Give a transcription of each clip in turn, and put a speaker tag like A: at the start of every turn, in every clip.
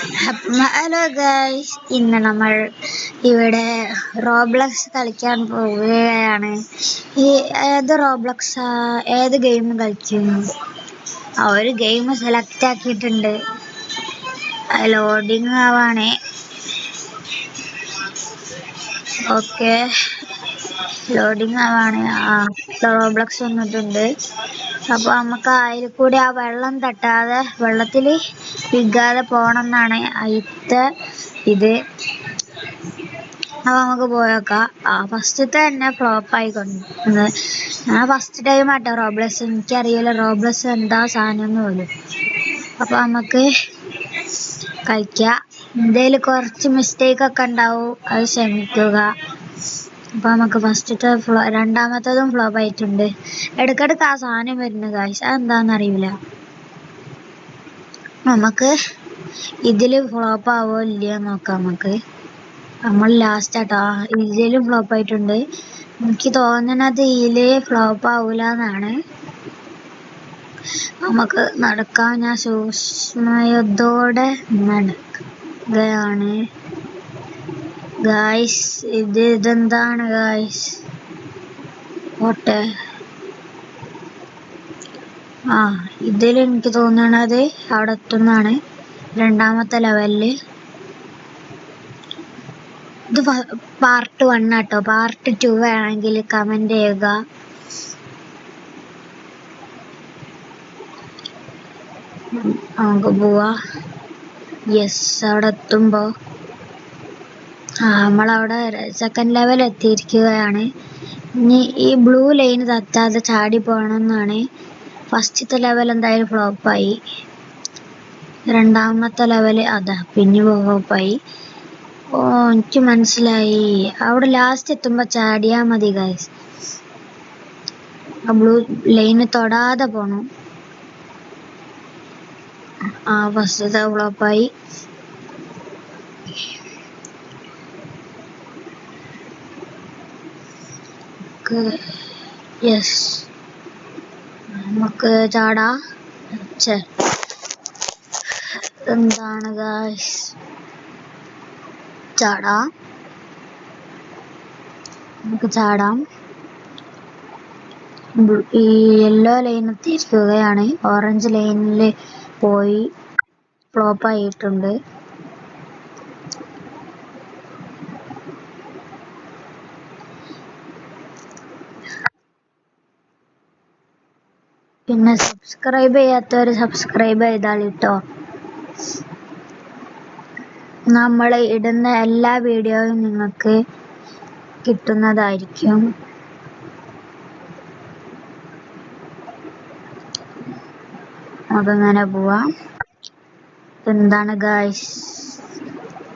A: Hello guys, ഇന്ന് നമ്മൾ ഇവിടെ റോബ്ലക്സ് കളിക്കാൻ പോവുകയാണ്. ഏത് റോബ്ലക്സാ, ഏത് ഗെയിം കളിക്കും? ഒരു ഗെയിം സെലക്ട് ആക്കിയിട്ടുണ്ട്. ലോഡിങ് ആവാണേ. ഓക്കെ, ലോഡിങ് ആവാണ്. റോബ്ലക്സ് വന്നിട്ടുണ്ട്. അപ്പൊ നമുക്ക് അതിൽ കൂടി ആ വെള്ളം തട്ടാതെ, വെള്ളത്തിൽ വിൽക്കാതെ പോണം എന്നാണ് അതിലത്തെ ഇത്. അപ്പൊ നമുക്ക് പോയേക്കാം. ഫസ്റ്റത്തെ തന്നെ ഫ്ലോപ്പ് ആയിക്കൊണ്ട് ഞാൻ ഫസ്റ്റ് ടൈം ആട്ടോ റോബ്ലക്സ്. എനിക്കറിയില്ല റോബ്ലക്സ് എന്താ സാധനം പോലും. അപ്പൊ നമുക്ക് കളിക്കാം. എന്തേലും കുറച്ച് മിസ്റ്റേക്ക് ഒക്കെ ഉണ്ടാവും, അത് ക്ഷമിക്കുക. അപ്പൊ നമുക്ക് ഫസ്റ്റത്തെ രണ്ടാമത്തതും ഫ്ലോപ്പ് ആയിട്ടുണ്ട്. ഇടക്കിടക്ക് ആ സാധനം വരുന്നു ഗായ്സ്, അതെന്താന്നറിയില്ല. നമുക്ക് ഇതില് ഫ്ലോപ്പ് ആവോ ഇല്ലയോ നോക്കാം. നമ്മൾ ലാസ്റ്റ് ആട്ടോ. ഇതിലും ഫ്ലോപ്പ് ആയിട്ടുണ്ട്. എനിക്ക് തോന്നണത് ഇതില് ഫ്ലോപ്പ് ആവൂല എന്നാണ്. നമുക്ക് നടക്കാം. ഞാൻ സൂക്ഷ്മതയോടെ നടക്കുകയാണ് ഗായ്സ്. ഇതെന്താണ് ഗായ്സ്? ഓട്ടെ. ഇതിൽ എനിക്ക് തോന്നണത് അവിടെ എത്തുന്നാണ്. രണ്ടാമത്തെ ലെവലില്. ഇത് പാർട്ട് 1 ആട്ടോ. പാർട്ട് 2 വേണമെങ്കിൽ കമന്റ് ചെയ്യുക. നമുക്ക് പോവാ. യെസ്, അവിടെ എത്തുമ്പോ നമ്മളവിടെ സെക്കൻഡ് ലെവൽ എത്തിയിരിക്കുകയാണ്. ഇനി ഈ ബ്ലൂ ലൈൻ തട്ടാതെ ചാടി പോകണം എന്നാണ്. ഫസ്റ്റത്തെ ലെവൽ എന്തായാലും ഫ്ലോപ്പായി. രണ്ടാമത്തെ ലെവല് പിന്നെ ഫ്ലോപ്പായി. എനിക്ക് മനസ്സിലായി. അവിടെ ലാസ്റ്റ് എത്തുമ്പോ ചാടിയാ മതി ഗൈസ്. ബ്ലൂ ലൈന് തൊടാതെ പോണം. ഫസ്റ്റത്തെ ഫ്ലോപ്പായി. യെസ്, നമുക്ക് ചാടാ. എന്താണ് ഗായ്സ്? നമുക്ക് ചാടാം. ഈ യെല്ലോ ലൈൻ എത്തിയിരിക്കുകയാണ്. ഓറഞ്ച് ലൈനിൽ പോയി ഫ്ലോപ്പ് ആയിട്ടുണ്ട്. പിന്നെ സബ്സ്ക്രൈബ് ചെയ്യാത്തവര് സബ്സ്ക്രൈബ് ചെയ്താളിട്ടോ. നമ്മൾ ഇടുന്ന എല്ലാ വീഡിയോയും നിങ്ങൾക്ക് കിട്ടുന്നതായിരിക്കും. അതങ്ങനെ പോവാം. എന്താണ് ഗായ്സ്?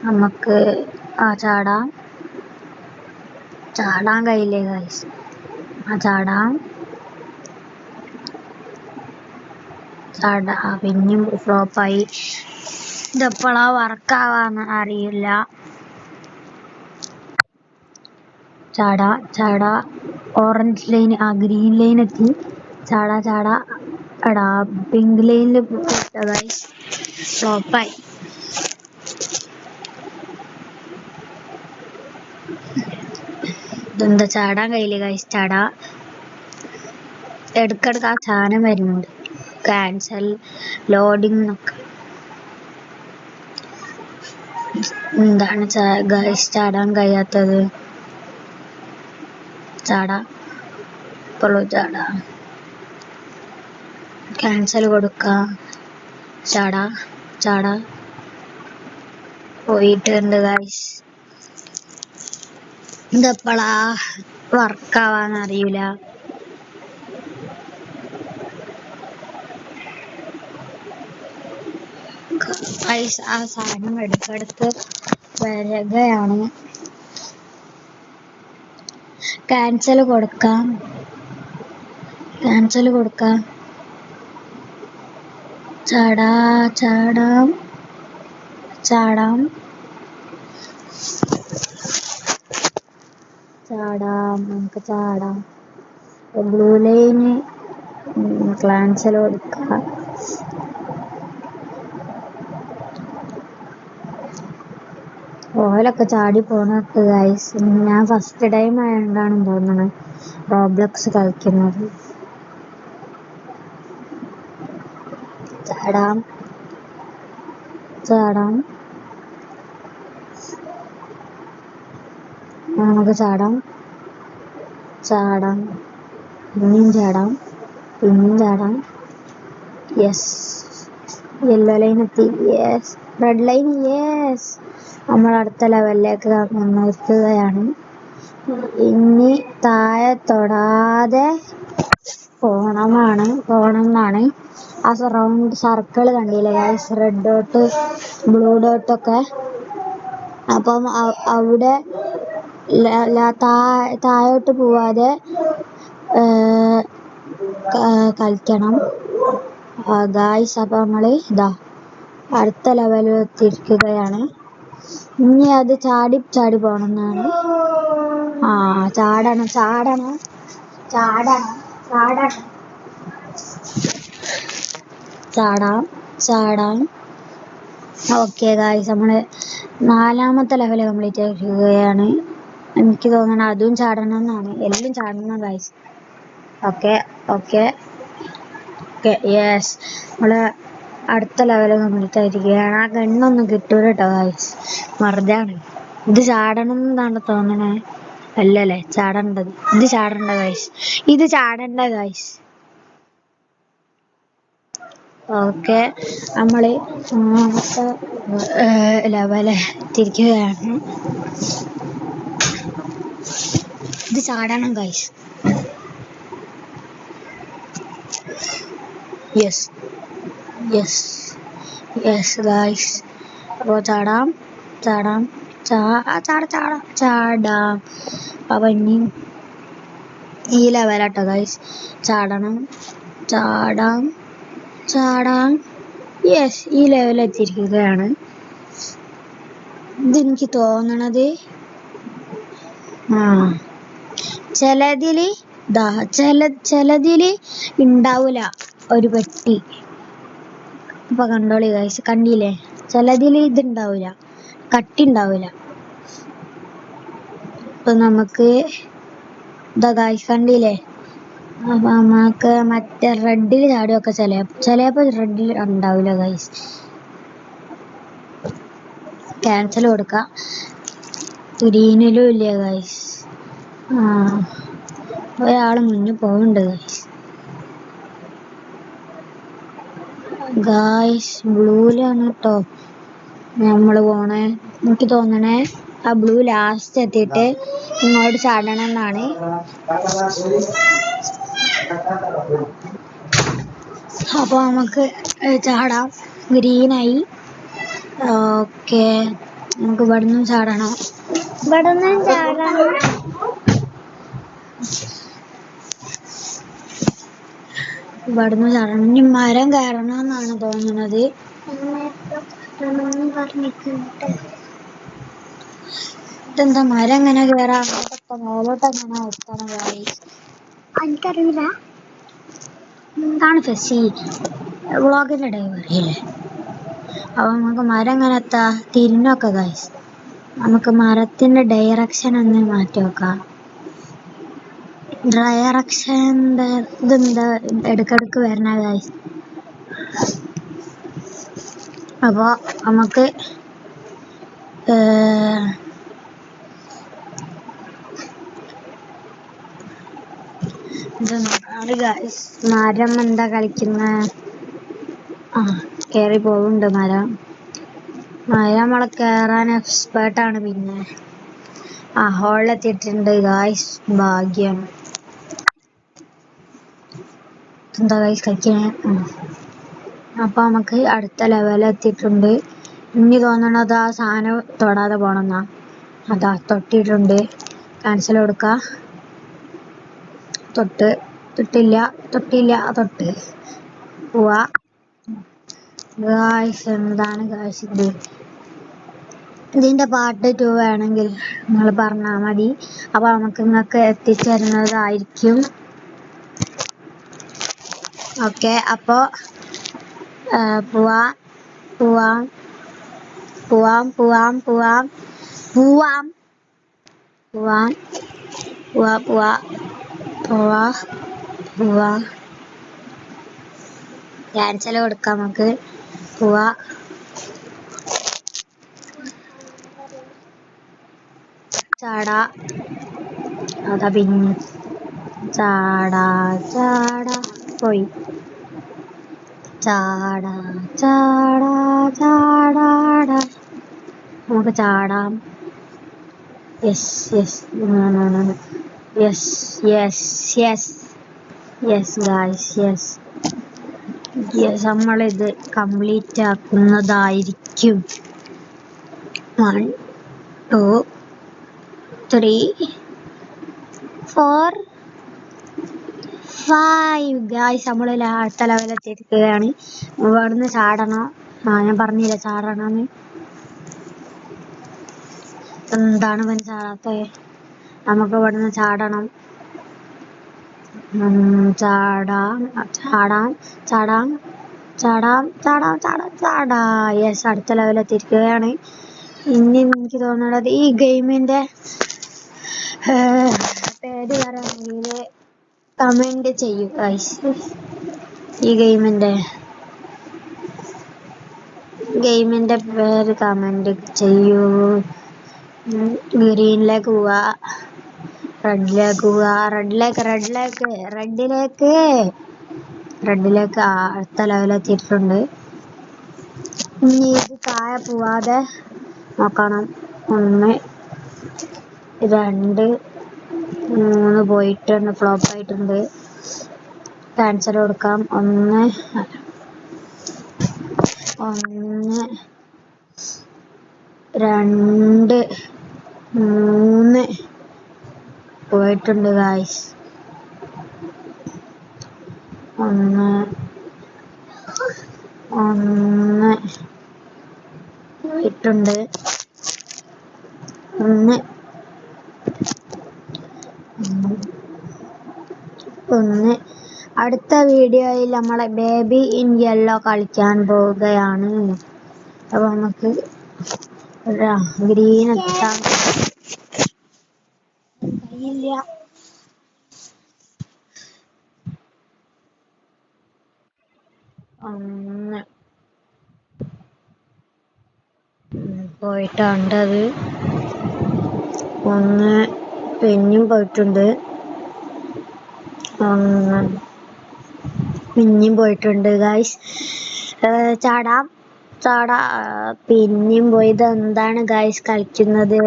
A: നമുക്ക് ചാടാൻ കഴിയില്ലേ ഗായ്സ്? ചാടാം. പിന്നെയും ഫ്ലോപ്പായി. ഇതെപ്പോഴാ വർക്കാവാന്ന് അറിയില്ല. ചാടാ. ഓറഞ്ച് ലൈൻ, ഗ്രീൻ ലൈൻ എത്തി. ചാടാ. പിങ്ക് ലൈനിൽ ഗൈസ് ഫ്ലോപ്പായി. ഇതെന്താ ചാടാൻ കഴിയില്ല ഗൈസ്? ഇടക്കിടക്ക് ആ സാധനം വരുന്നുണ്ട്. ക്യാൻസൽ, ലോഡിങ് ഒക്കെ. എന്താണ് ഗൈസ് ചാടാൻ കഴിയാത്തത്? ചാടാ. ക്യാൻസൽ കൊടുക്കാം. ചാടാ. പോയിട്ടുണ്ട് ഗൈസ്. ഇതെപ്പോഴാ വർക്കാവാന്നറിയില്ല. ആ സാധനം എടുക്കെടുത്ത് വരികയാണ്. ക്യാൻസൽ കൊടുക്കാം. ചാടാം. നമുക്ക് ചാടാം. ബ്ലൂ ലൈന് ക്യാൻസൽ കൊടുക്കാം. ഓലൊക്കെ ചാടി പോണൊക്കെ ഗൈസ്. ഞാൻ ഫസ്റ്റ് ടൈം ആയതുകൊണ്ടാണെന്ന് തോന്നുന്നത് റോബ്ലക്സ് കളിക്കുന്നത്. ചാടാം ചാടാം നമുക്ക് ചാടാം ചാടാം പിന്നെയും ചാടാം പിന്നെയും ചാടാം. യെസ്, യെല്ലോ ലൈൻ എത്തി. Yes, red line. യെസ്, നമ്മൾ അടുത്ത ലെവലിലേക്ക് നിർത്തുകയാണ്. ഇനി താഴെ തൊടാതെ പോണമെന്നാണ്. ആ റൗണ്ട് സർക്കിൾ കണ്ടില്ലേ ഗൈസ്, റെഡ് ഡോട്ട് ബ്ലൂ ഡോട്ടൊക്കെ. അപ്പം അവിടെ താഴോട്ട് പോവാതെ കളിക്കണം ഗായ്സ്. അപ്പൊ നമ്മള് അടുത്ത ലെവലിൽ എത്തിയിരിക്കുകയാണ്. ഇനി അത് ചാടി പോണമെന്നാണ്. ചാടണം ചാടണം ചാടണം ചാടണം ചാടാം ചാടാം. ഓക്കെ ഗായ്സ്, നമ്മള് 4ാമത്തെ ലെവൽ കംപ്ലീറ്റ് ആയിരിക്കുകയാണ്. എനിക്ക് തോന്നണം അതും ചാടണം എന്നാണ്. എല്ലാം ചാടണം guys. Okay okay okay. Yes, നമ്മള് അടുത്ത ലെവൽ കംപ്ലീറ്റ് ആയിരിക്കുകയാണ്. ആ ഗണ്ണൊന്നും കിട്ടൂല കേട്ടോ ഗായ്സ്, വെറുതെയാണ്. ഇത് ചാടണം എന്നാണ് തോന്നണേ. അല്ലല്ലേ, ചാടേണ്ടത് ഇത് ചാടണ്ട ഗായ്സ്, ഇത് ചാടണ്ട ഗായ്സ്. ഓക്കെ, നമ്മള് 3ാമത്തെ ലെവല് തിരിക്കുകയാണ്. ഇത് ചാടണം guys. Yes yes yes guys. അപ്പോൾ ചാടാം ചാടാം ചാടാം. അപ്പം ഇനി ഈ ലെവലാട്ടോ ഗൈസ്. ചാടണം ചാടാം ചാടാം. യെസ്, ഈ ലെവലെത്തിയിരിക്കുകയാണ്. ഇതെനിക്ക് തോന്നണത് ചിലതില് ചിലതില് ഉണ്ടാവൂല ഒരു പെട്ടി. ഇപ്പൊ കണ്ടോളി ഗൈസ്, കണ്ടില്ലേ, ചിലതില് ഇതുണ്ടാവൂല, കട്ടി ഉണ്ടാവൂല. ഇപ്പൊ നമുക്ക് ഗൈസ് കണ്ടില്ലേ. അപ്പൊ നമുക്ക് മറ്റേ റെഡിൽ ചാടിയൊക്കെ ചിലപ്പോ റെഡിൽ ഉണ്ടാവില്ല ഗൈസ്. ക്യാൻസൽ കൊടുക്കാം. ഗ്രീനിലും ഇല്ല ഗൈസ്. ഒരാള് മുന്നിൽ പോകുന്നുണ്ട് ഗൈസ്. ബ്ലൂലാണ് കേട്ടോ നമ്മള് പോണേ. എനിക്ക് തോന്നണേ ആ ബ്ലൂ ലാസ്റ്റ് എത്തിയിട്ട് ഇങ്ങോട്ട് ചാടണം എന്നാണ്. അപ്പൊ നമുക്ക് ചാടാം. ഗ്രീനായി. ഓക്കെ, നമുക്ക് ഇവിടുന്ന് ചാടണം. ഇനി മരം കയറണം എന്നാണ് തോന്നുന്നത്. ഇതെന്താ മരം എങ്ങനെ കയറാം? മേലോട്ട് എങ്ങനെ എത്തണം? എനിക്കറിയില്ല. എന്താണ് ഫെസി വ്ളോഗിന്റെ ഇടയിൽ പറയില്ലേ. അപ്പൊ നമുക്ക് മരം എങ്ങനെ എത്താ? തിരിഞ്ഞൊക്കെ ഗൈസ്. നമുക്ക് മരത്തിന്റെ ഡയറക്ഷൻ ഒന്ന് മാറ്റി വെക്കാം. ഡയറക്ഷൻ്റെ ഇതെന്താ ഇടക്കിടക്ക് വരണ ഗൈസ്. അപ്പൊ നമുക്ക് മരം എന്താ കളിക്കുന്ന? കേറി പോകുന്നുണ്ട് മരം നമ്മളെ കേറാൻ എക്സ്പേർട്ടാണ്. പിന്നെ ഹോളിലെത്തിയിട്ടുണ്ട് ഗായ്സ്, ഭാഗ്യം. എന്താ ഗായ്സ് കളിക്കണേ? അപ്പൊ നമുക്ക് അടുത്ത ലെവലെത്തിയിട്ടുണ്ട്. ഇനി തോന്നണത് ആ സാധനം തൊടാതെ പോണെന്നാ. അതാ തൊട്ടിട്ടുണ്ട്. ക്യാൻസൽ കൊടുക്ക. തൊട്ട് പോവാ ഗായ്സ്. എന്താണ് ഗായ്സ് ഇത്? ഇതിന്റെ പാർട്ട് 2 വേണമെങ്കിൽ നിങ്ങൾ പറഞ്ഞാൽ മതി. അപ്പൊ നമുക്ക് നിങ്ങൾക്ക് എത്തിച്ചേരുന്നതായിരിക്കും. ഓക്കെ, അപ്പോ പോവാം. പോവാം പോവാം പോവാ പോവാ പോവാ പോവാ ക്യാൻസൽ കൊടുക്കാം നമുക്ക് പോവാ ചാടാ അതാ പിന്നെ ചാടാ ചാടാ പോയി ചാടാ ചാടാ ചാടാടാ നമുക്ക് ചാടാം yes yes yes yes yes yes guys yes yes നമ്മളിത് കംപ്ലീറ്റ് ആക്കുന്നതായിരിക്കും 1 2 3 4 5 ഗായ്സ് നമ്മൾ അടുത്ത ലെവൽ എത്തിയിരിക്കുകയാണ്. ഇവിടുന്ന് ചാടണം. ഞാൻ പറഞ്ഞില്ല ചാടണമെന്ന്. എന്താണ് ഇവൻ ചാടാത്തത്? നമുക്ക് ഇവിടുന്ന് ചാടണം. ചാടാം ചാടാം ചാടാം ചാടാം ചാടാം ചാടാം ചാടാ യെസ് അടുത്ത ലെവൽ എത്തിയിരിക്കുകയാണ്. ഇനി എനിക്ക് തോന്നുന്നത് ഈ ഗെയിമിന്റെ പേര് പറയുകയാണെങ്കിൽ കമന്റ് ചെയ്യൂ ഗൈസ്. ഈ ഗെയിമിന്റെ പേര് കമന്റ് ചെയ്യൂ. ഗ്രീനിലേക്ക് പോവാ, റെഡിലേക്ക് പോവാ, റെഡിലേക്ക് അടുത്ത ലെവലെത്തിയിട്ടുണ്ട്. ഇനി ഇത് താഴെ പോവാതെ നോക്കണം. 1 2 3 പോയിട്ടുണ്ട്, ഫ്ലോപ്പ് ആയിട്ടുണ്ട്. ക്യാൻസൽ കൊടുക്കാം. 1 2 3 പോയിട്ടുണ്ട് ഗായ്സ്. 1 പോയിട്ടുണ്ട്. 1 അടുത്ത വീഡിയോയിൽ നമ്മളെ ബേബി ഇൻ യെല്ലോ കളിക്കാൻ പോവുകയാണ്. അപ്പൊ നമുക്ക് ഗ്രീൻ എത്താൻ കഴിയില്ല. പോയിട്ടുണ്ട് അത്. 1 പിന്നെയും പോയിട്ടുണ്ട്. 1 പിന്നെയും പോയിട്ടുണ്ട് ഗായ്സ്. ചാടാം പിന്നെയും പോയി. ഇതെന്താണ് ഗായ്സ് കളിക്കുന്നത്?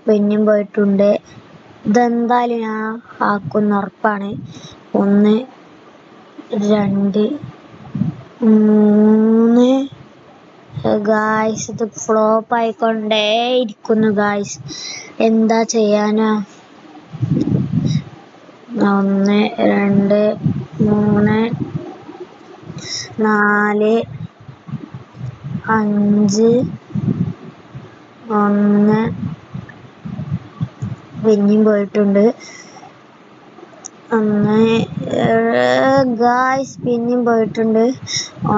A: പിന്നെയും പോയിട്ടുണ്ട്. ഇതെന്തായാലും ഞാൻ ആക്കുന്ന ഉറപ്പാണ്. 1 2 3 ഗായ്സ് ഇത് ഫ്ലോപ്പ് ആയിക്കൊണ്ടേ ഇരിക്കുന്നു ഗായ്സ്. എന്താ ചെയ്യാനാ? 1 2 3 4 5 1 പിന്നെയും പോയിട്ടുണ്ട്. 1 ഗായ്സ് പിന്നെയും പോയിട്ടുണ്ട്.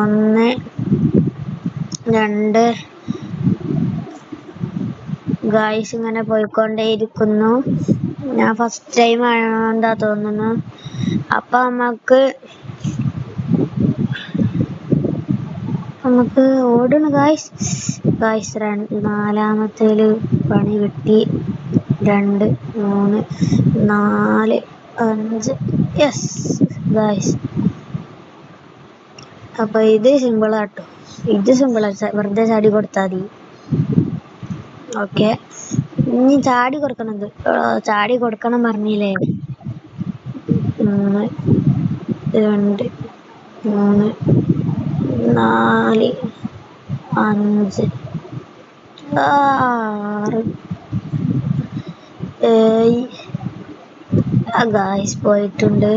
A: 1 2 ഗായ്സ് ഇങ്ങനെ പോയിക്കൊണ്ടേയിരിക്കുന്നു. ഞാൻ ഫസ്റ്റ് ടൈം ആണെന്താ തോന്നുന്നു. അപ്പൊ നമുക്ക് ഓടണ ഗായ്സ്. 4ാമത്തേല് പണി കിട്ടി. 2 3 4 5 യെസ് ഗായ്സ്. അപ്പൊ ഇത് സിമ്പിളാട്ടോ. ഇത് സിമ്പിളാ, വെറുതെ ചാടി കൊടുത്താൽ മതി. ഓക്കെ, ഇനി ചാടി കൊടുക്കണം പറഞ്ഞില്ലേ. 1 2 3 4 5 6 7 ഗായ്സ് പോയിട്ടുണ്ട്.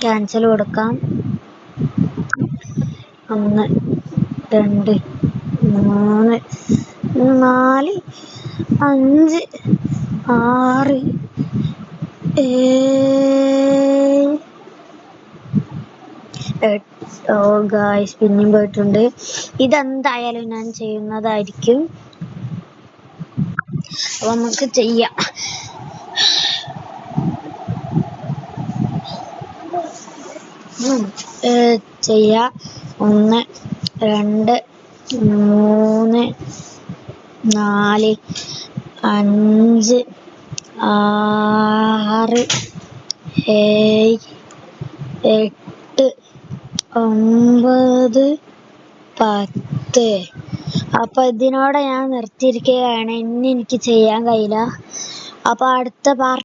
A: ക്യാൻസൽ കൊടുക്കാം. 1 2 3 4 5 6 7 8 ഗായ്സ് പിന്നെയും പോയിട്ടുണ്ട്. ഇതെന്തായാലും ഞാൻ ചെയ്യുന്നതായിരിക്കും. അപ്പൊ നമുക്ക് ചെയ്യാം. ചെയ്യാം. 1 2 3 4 5 6 7 8 9 10. അപ്പൊ ഇതിനോടെ ഞാൻ നിർത്തിയിരിക്കുകയാണ്. ഇനി എനിക്ക് ചെയ്യാൻ കഴിയില്ല. അപ്പൊ അടുത്ത പാർട്ട്